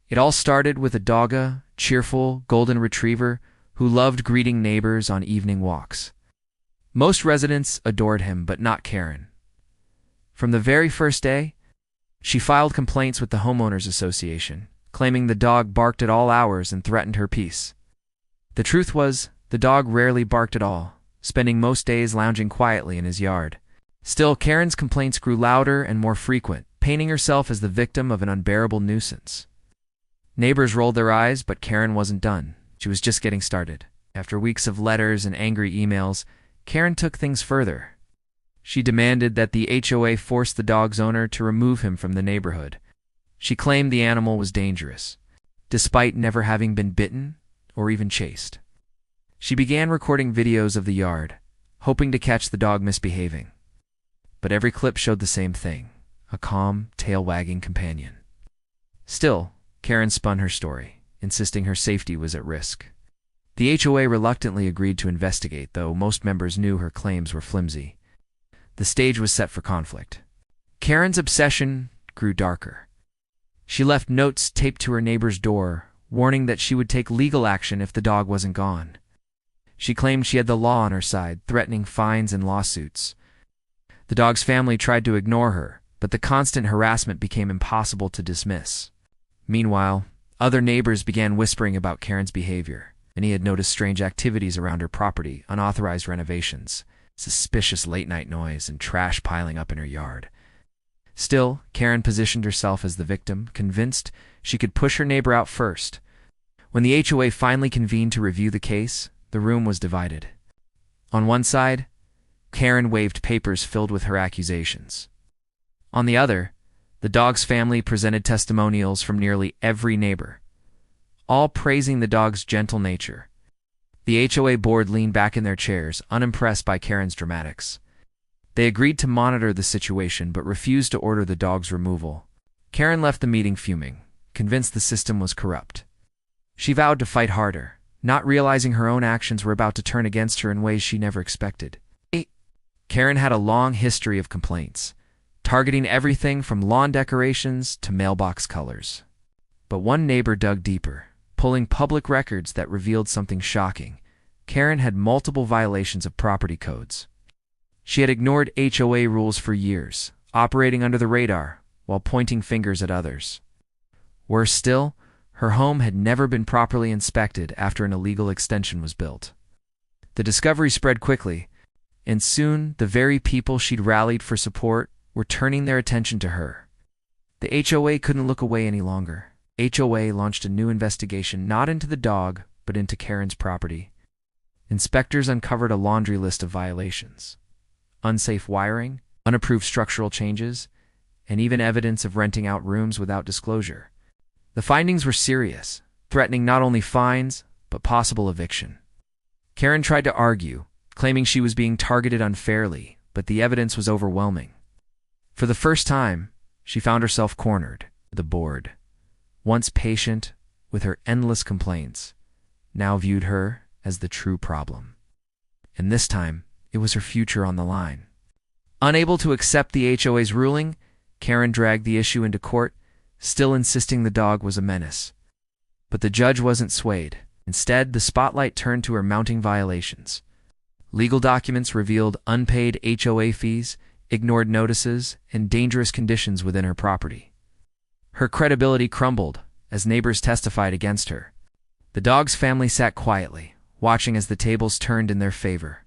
It all started with a dogga, cheerful golden retriever who loved greeting neighbors on evening walks. Most residents adored him, but not Karen. From the very first day, she filed complaints with the homeowners association, claiming the dog barked at all hours and threatened her peace. The truth was, the dog rarely barked at all, spending most days lounging quietly in his yard. Still, Karen's complaints grew louder and more frequent, painting herself as the victim of an unbearable nuisance. Neighbors rolled their eyes, but Karen wasn't done. She was just getting started. After weeks of letters and angry emails, Karen took things further. She demanded that the HOA force the dog's owner to remove him from the neighborhood. She claimed the animal was dangerous, despite never having been bitten or even chased. She began recording videos of the yard, hoping to catch the dog misbehaving. But every clip showed the same thing: a calm, tail-wagging companion. Still, Karen spun her story, insisting her safety was at risk. The HOA reluctantly agreed to investigate, though most members knew her claims were flimsy. The stage was set for conflict. Karen's obsession grew darker. She left notes taped to her neighbor's door, warning that she would take legal action if the dog wasn't gone. She claimed she had the law on her side, threatening fines and lawsuits. The dog's family tried to ignore her, but the constant harassment became impossible to dismiss. Meanwhile, other neighbors began whispering about Karen's behavior. Many had noticed strange activities around her property: unauthorized renovations, suspicious late-night noise, and trash piling up in her yard. Still, Karen positioned herself as the victim, convinced she could push her neighbor out first. When the HOA finally convened to review the case, the room was divided. On one side, Karen waved papers filled with her accusations. On the other, the dog's family presented testimonials from nearly every neighbor, all praising the dog's gentle nature. The HOA board leaned back in their chairs, unimpressed by Karen's dramatics. They agreed to monitor the situation, but refused to order the dog's removal. Karen left the meeting fuming, convinced the system was corrupt. She vowed to fight harder, not realizing her own actions were about to turn against her in ways she never expected. Karen had a long history of complaints, targeting everything from lawn decorations to mailbox colors. But one neighbor dug deeper, pulling public records that revealed something shocking. Karen had multiple violations of property codes. She had ignored HOA rules for years, operating under the radar while pointing fingers at others. Worse still, her home had never been properly inspected after an illegal extension was built. The discovery spread quickly, and soon the very people she'd rallied for support were turning their attention to her. The HOA couldn't look away any longer. HOA launched a new investigation, not into the dog, but into Karen's property. Inspectors uncovered a laundry list of violations: unsafe wiring, unapproved structural changes, and even evidence of renting out rooms without disclosure. The findings were serious, threatening not only fines, but possible eviction. Karen tried to argue, claiming she was being targeted unfairly, but the evidence was overwhelming. For the first time, she found herself cornered. The board, once patient with her endless complaints, now viewed her as the true problem. And this time, it was her future on the line. Unable to accept the HOA's ruling, Karen dragged the issue into court, still insisting the dog was a menace. But the judge wasn't swayed. Instead, the spotlight turned to her mounting violations. Legal documents revealed unpaid HOA fees, ignored notices, and dangerous conditions within her property. Her credibility crumbled as neighbors testified against her. The dog's family sat quietly, watching as the tables turned in their favor.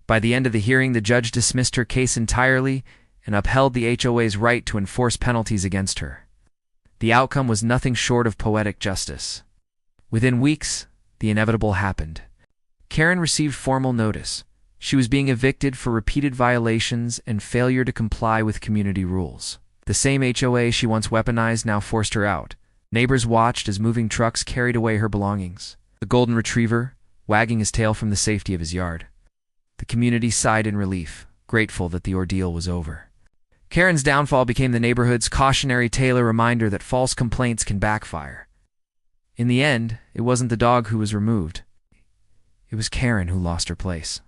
By the end of the hearing, the judge dismissed her case entirely and upheld the HOA's right to enforce penalties against her. The outcome was nothing short of poetic justice. Within weeks, the inevitable happened. Karen received formal notice. She was being evicted for repeated violations and failure to comply with community rules. The same HOA she once weaponized now forced her out. Neighbors watched as moving trucks carried away her belongings. The golden retriever, wagging his tail from the safety of his yard. The community sighed in relief, grateful that the ordeal was over. Karen's downfall became the neighborhood's cautionary tale, a reminder that false complaints can backfire. In the end, it wasn't the dog who was removed. It was Karen who lost her place.